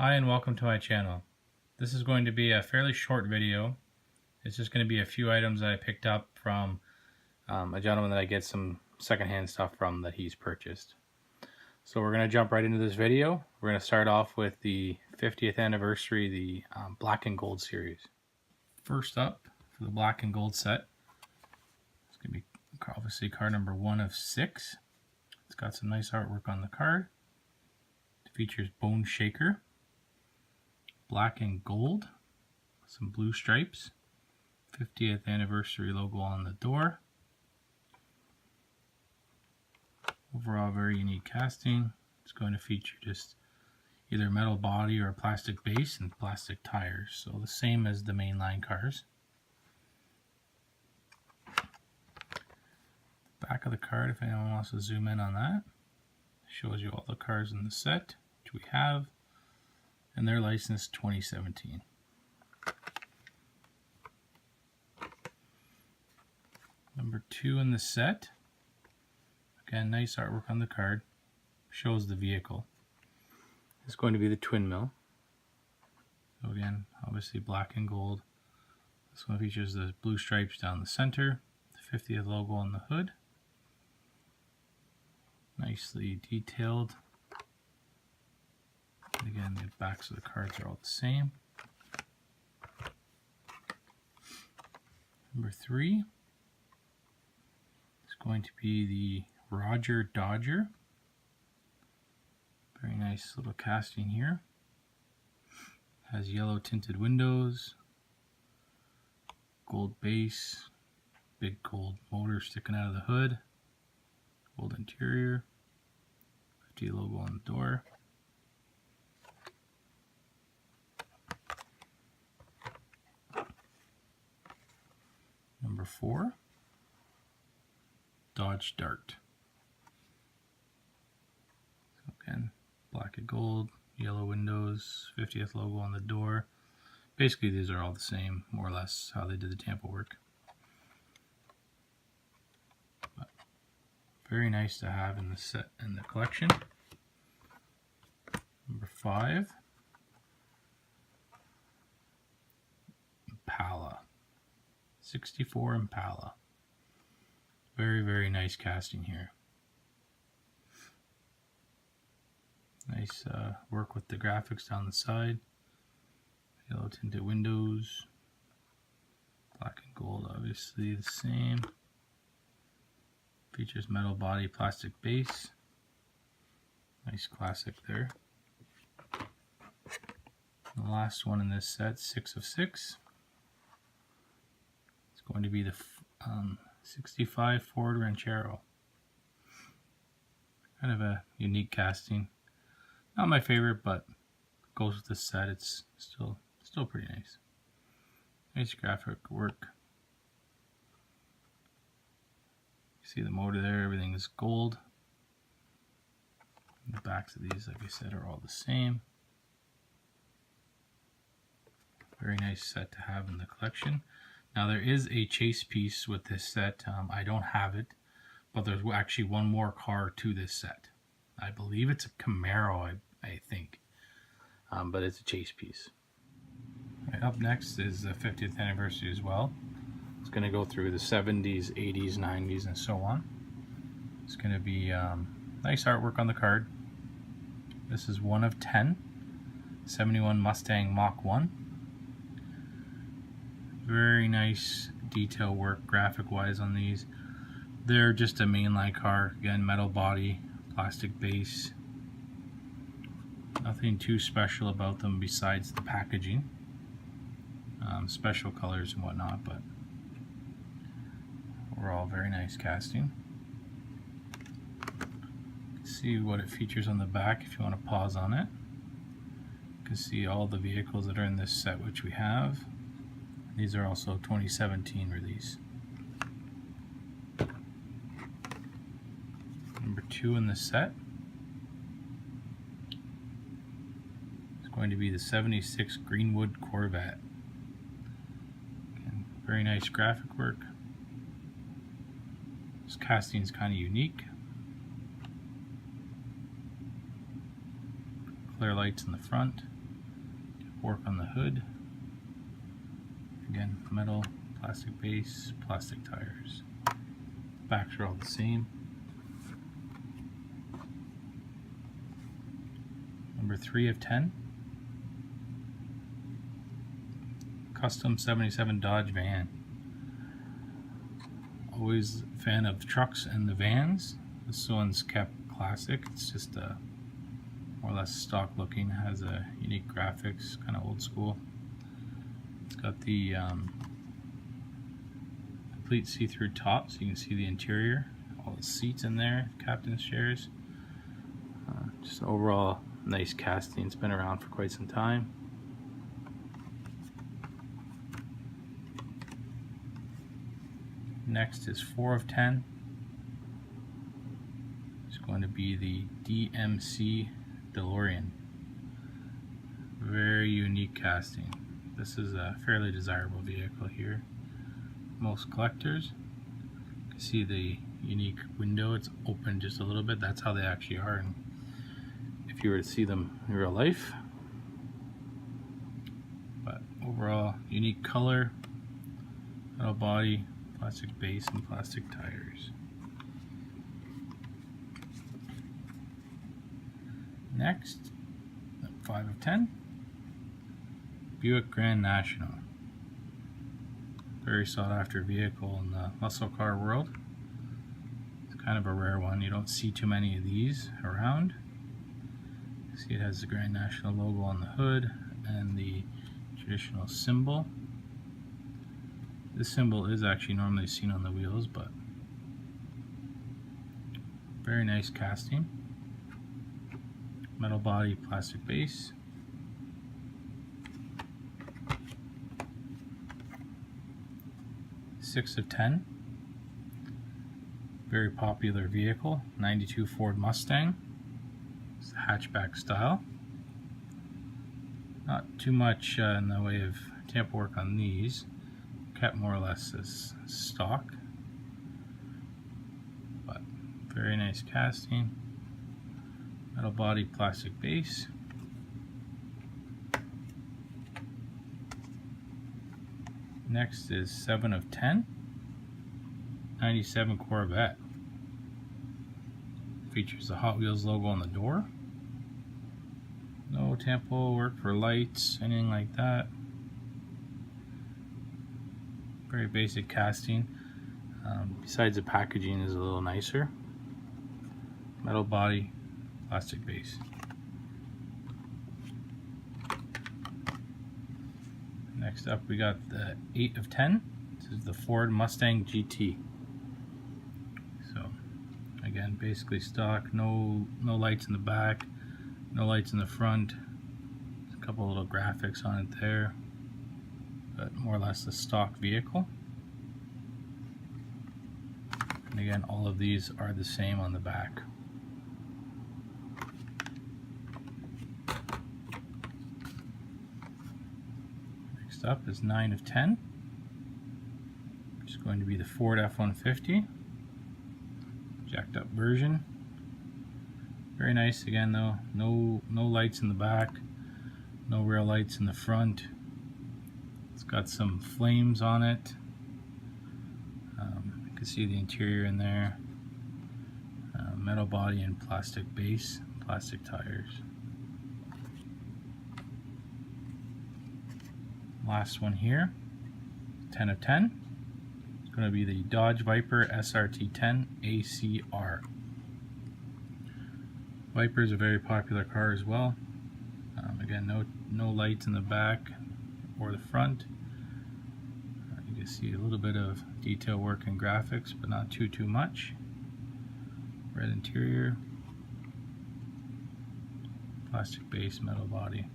Hi and welcome to my channel. This is going to be a fairly short video. It's just going to be a few items that I picked up from a gentleman that I get some secondhand stuff from that he's purchased. So we're going to jump right into this video. We're going to start off with the 50th anniversary, the black and gold series. First up, for the black and gold set, it's going to be obviously card number 1 of 6. It's got some nice artwork on the card. It features Bone Shaker, black and gold, some blue stripes, 50th anniversary logo on the door. Overall, very unique casting. It's going to feature just either metal body or a plastic base and plastic tires, so the same as the mainline cars. Back of the card, if anyone wants to zoom in on that, shows you all the cars in the set, which we have, and they're licensed 2017. Number 2 in the set, again, nice artwork on the card, shows the vehicle. It's going to be the twin mill. So again, obviously black and gold. This one features the blue stripes down the center, the 50th logo on the hood. Nicely detailed. And again, the backs of the cards are all the same. Number 3 is going to be the Roger Dodger. Very nice little casting here. Has yellow tinted windows, gold base, big gold motor sticking out of the hood, gold interior, 50 logo on the door. Number 4, Dodge Dart. So again, black and gold, yellow windows, 50th logo on the door. Basically, these are all the same, more or less, how they did the tampo work. But very nice to have in the set, in the collection. Number 5, Impala. 64 Impala. Very, very nice casting here. Nice work with the graphics down the side. Yellow tinted windows. Black and gold, obviously the same. Features metal body, plastic base. Nice classic there. The last one in this set, 6 of 6. Going to be the 65 Ford Ranchero. Kind of a unique casting. Not my favorite, but goes with the set. It's still pretty nice. Nice graphic work. You see the motor there, everything is gold. And the backs of these, like I said, are all the same. Very nice set to have in the collection. Now there is a chase piece with this set. I don't have it, but there's actually one more car to this set. I believe it's a Camaro, I think, but it's a chase piece. Right, up next is the 50th anniversary as well. It's going to go through the 70s, 80s, 90s, and so on. It's going to be nice artwork on the card. This is 1 of 10, 71 Mustang Mach 1. Very nice detail work graphic wise on these. They're just a mainline car, again, metal body, plastic base. Nothing too special about them besides the packaging, special colors and whatnot, but overall very nice casting. See what it features on the back if you want to pause on it. You can see all the vehicles that are in this set, which we have. These are also 2017 release. Number 2 in the set is going to be the 76 Greenwood Corvette. Again, very nice graphic work. This casting is kind of unique. Clear lights in the front. work on the hood. Again, metal, plastic base, plastic tires. Backs are all the same. Number 3 of 10. Custom 77 Dodge van. Always a fan of trucks and the vans. This one's kept classic. It's just more or less stock looking. Has a unique graphics, kind of old school. It's got the complete see-through top, so you can see the interior. All the seats in there, captain's chairs. Just overall nice casting. It's been around for quite some time. Next is 4 of 10. It's going to be the DMC DeLorean. Very unique casting. This is a fairly desirable vehicle here. Most collectors. You can see the unique window. It's open just a little bit. That's how they actually are. And if you were to see them in real life. But overall, unique color, metal body, plastic base, and plastic tires. Next, 5 of 10, Buick Grand National. Very sought after vehicle in the muscle car world. It's kind of a rare one. You don't see too many of these around. You see it has the Grand National logo on the hood and the traditional symbol. This symbol is actually normally seen on the wheels, but very nice casting. Metal body, plastic base. Six of 10. Very popular vehicle, 92 Ford Mustang. It's hatchback style. Not too much in the way of tamper work on these. Kept more or less as stock, but very nice casting. Metal body, plastic base. Next is 7 of 10, 97 Corvette. Features the Hot Wheels logo on the door. No tampo work for lights, anything like that. Very basic casting. Besides the packaging is a little nicer. Metal body, plastic base. Next up we got the 8 of 10. This is the Ford Mustang GT. So again, basically stock, no lights in the back, no lights in the front. There's a couple little graphics on it there. But more or less a stock vehicle. And again, all of these are the same on the back. Next up is 9 of 10. Which is going to be the Ford F-150. Jacked up version. Very nice again though. No lights in the back. No real lights in the front. It's got some flames on it. You can see the interior in there. Metal body and plastic base, plastic tires. Last one here, 10 of 10. It's going to be the Dodge Viper SRT10 ACR. Viper is a very popular car as well. Again, no lights in the back or the front. You can see a little bit of detail work and graphics, but not too much. Red interior, plastic base, metal body.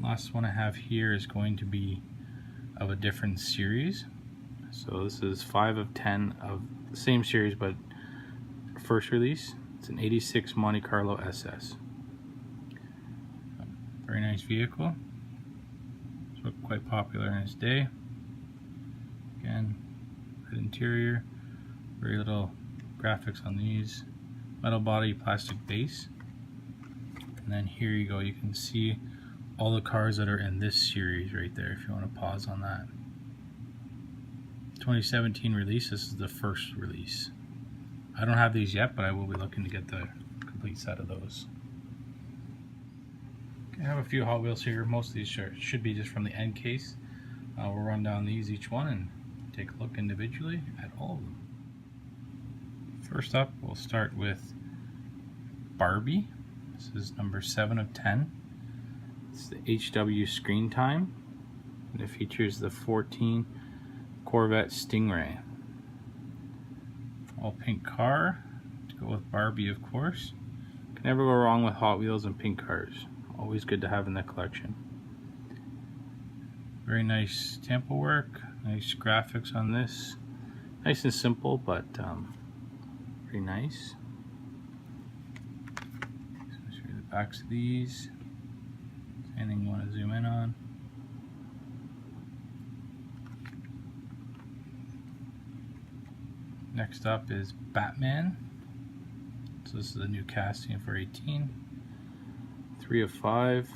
Last one I have here is going to be of a different series. So this is 5 of 10 of the same series, but first release. It's an 86 Monte Carlo SS. Very nice vehicle. It's quite popular in its day. Again, red interior, very little graphics on these. Metal body, plastic base. And then here you go, you can see all the cars that are in this series right there if you want to pause on that. 2017 release, this is the first release. I don't have these yet, but I will be looking to get the complete set of those. I have a few Hot Wheels here. Most of these should be just from the end case. We'll run down these each one and take a look individually at all of them. First up, we'll start with Barbie. This is number 7 of 10. It's the HW screen time, and it features the 14 Corvette Stingray. All pink car, to go with Barbie of course. Can never go wrong with Hot Wheels and pink cars. Always good to have in the collection. Very nice tempo work, nice graphics on this. Nice and simple, but very nice. So I'll show you the backs of these. Anything you want to zoom in on. Next up is Batman. So this is the new casting for 18. 3 of 5.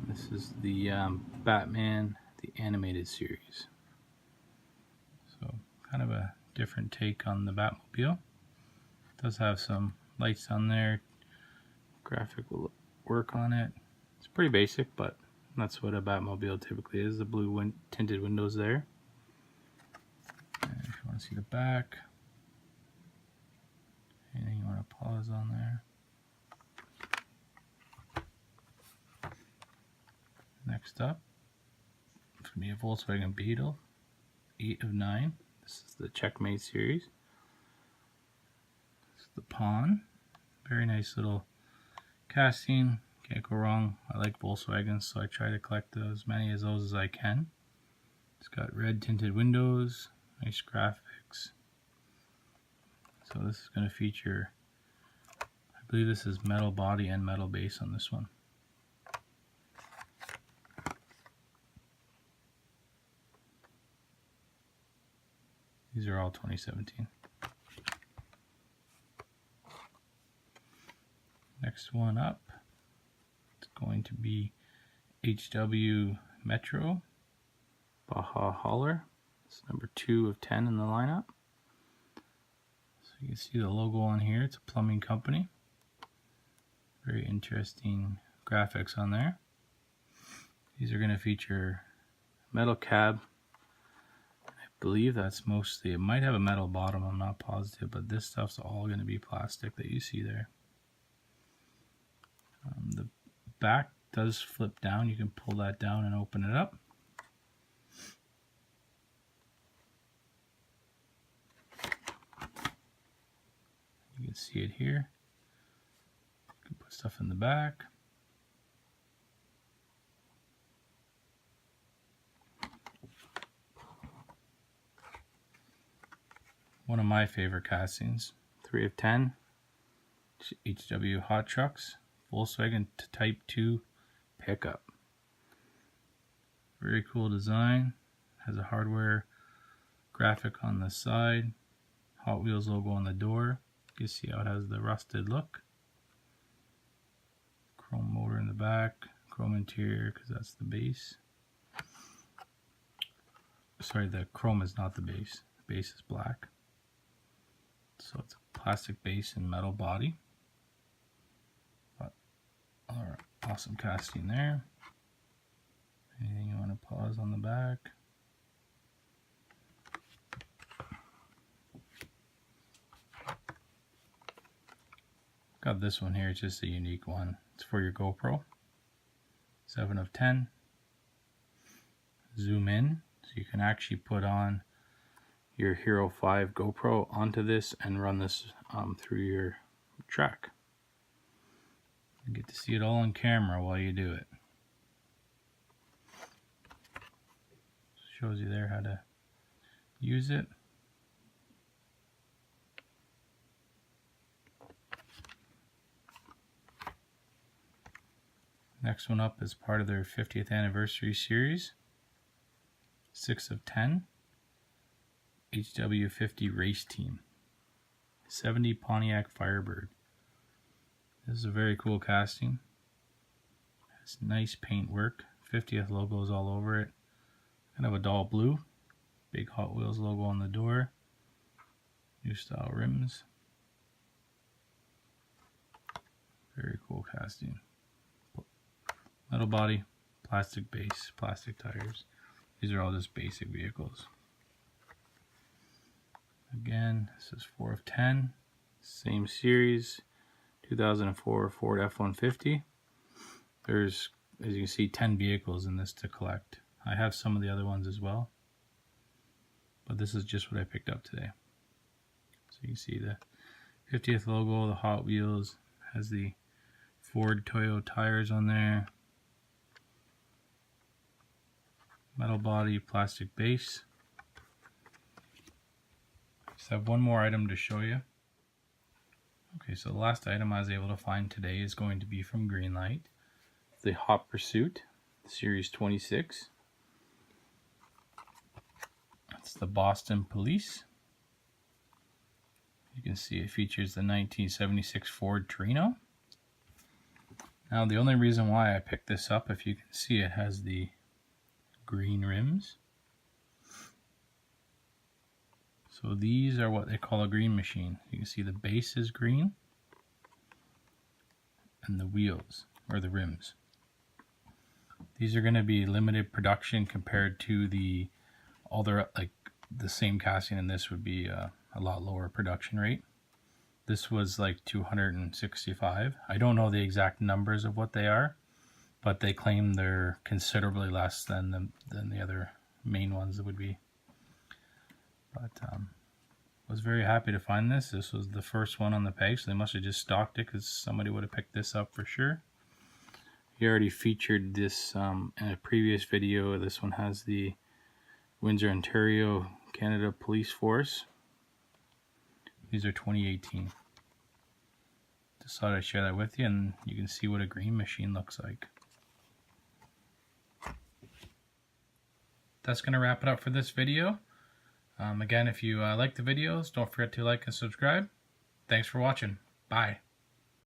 This is the Batman, the animated series. So kind of a different take on the Batmobile. It does have some lights on there. Graphic will work on it. It's pretty basic, but that's what a Batmobile typically is. The blue tinted windows there. And if you want to see the back, anything you want to pause on there. Next up, it's going to be a Volkswagen Beetle, 8 of 9. This is the Checkmate series. This is the Pawn. Very nice little casting. Can't go wrong. I like Volkswagens, so I try to collect as many of those as I can. It's got red tinted windows, nice graphics. So this is going to feature, I believe this is metal body and metal base on this one. These are all 2017. Next one up, it's going to be HW Metro Baja Hauler. It's number 2 of 10 in the lineup. So you can see the logo on here. It's a plumbing company. Very interesting graphics on there. These are going to feature metal cab. I believe that's mostly, it might have a metal bottom, I'm not positive, but this stuff's all going to be plastic that you see there. The back does flip down. You can pull that down and open it up. You can see it here. You can put stuff in the back. One of my favorite castings, 3 of 10, HW Hot Trucks, Volkswagen Type 2 pickup. Very cool design, has a hardware graphic on the side, Hot Wheels logo on the door. You can see how it has the rusted look. Chrome motor in the back, chrome interior because that's the base. Sorry, the chrome is not the base. The base is black. So it's a plastic base and metal body. But alright, awesome casting there. Anything you want to pause on the back? Got this one here, it's just a unique one. It's for your GoPro. 7 of 10. Zoom in, so you can actually put on your Hero 5 GoPro onto this and run this through your track. You get to see it all on camera while you do it. Shows you there how to use it. Next one up is part of their 50th anniversary series. 6 of 10. HW50 Race Team. 70 Pontiac Firebird. This is a very cool casting. It's nice paint work. 50th logo is all over it. Kind of a dull blue. Big Hot Wheels logo on the door. New style rims. Very cool casting. Metal body, plastic base, plastic tires. These are all just basic vehicles. Again, this is 4 of 10. Same series. 2004 Ford F-150. There's, as you can see, 10 vehicles in this to collect. I have some of the other ones as well, but this is just what I picked up today. So you can see the 50th logo, the Hot Wheels, has the Ford Toyo tires on there. Metal body, plastic base. Just have one more item to show you. Okay, so the last item I was able to find today is going to be from Greenlight. The Hot Pursuit, Series 26. It's the Boston Police. You can see it features the 1976 Ford Torino. Now the only reason why I picked this up, if you can see, it has the green rims. So these are what they call a green machine. You can see the base is green and the wheels, or the rims. These are going to be limited production compared to the other, like the same casting, and this would be a lot lower production rate. This was like 265. I don't know the exact numbers of what they are, but they claim they're considerably less than the other main ones that would be. But was very happy to find this. This was the first one on the peg, so they must have just stocked it because somebody would have picked this up for sure. He already featured this in a previous video. This one has the Windsor, Ontario, Canada Police Force. These are 2018. Just thought I'd share that with you, and you can see what a green machine looks like. That's going to wrap it up for this video. Again, if you like the videos, don't forget to like and subscribe. Thanks for watching. Bye.